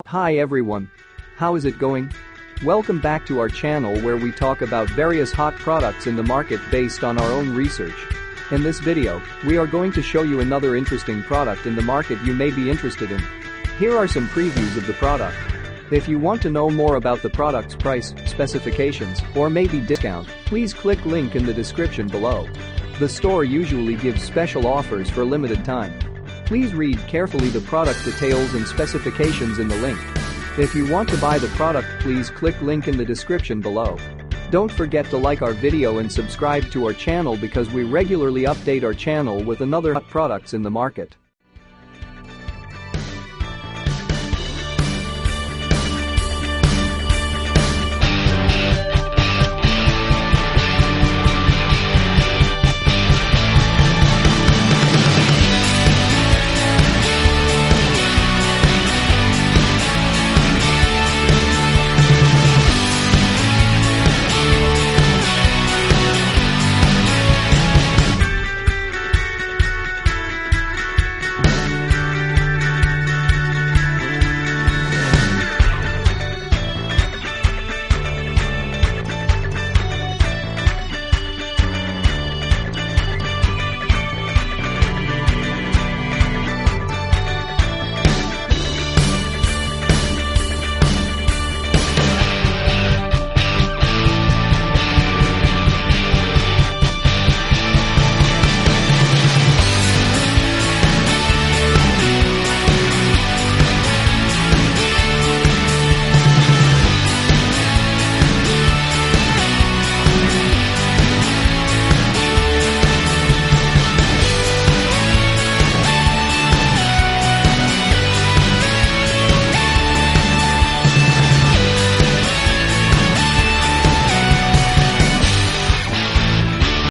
Hi everyone. How is it going? Welcome back to our channel where we talk about various hot products in the market based on our own research. In this video, we are going to show you another interesting product in the market you may be interested in. Here are some previews of the product. If you want to know more about the product's price, specifications, or maybe discount, please click link in the description below. The store usually gives special offers for limited time. Please read carefully the product details and specifications in the link. If you want to buy the product, please click link in the description below. Don't forget to like our video and subscribe to our channel because we regularly update our channel with another hot products in the market.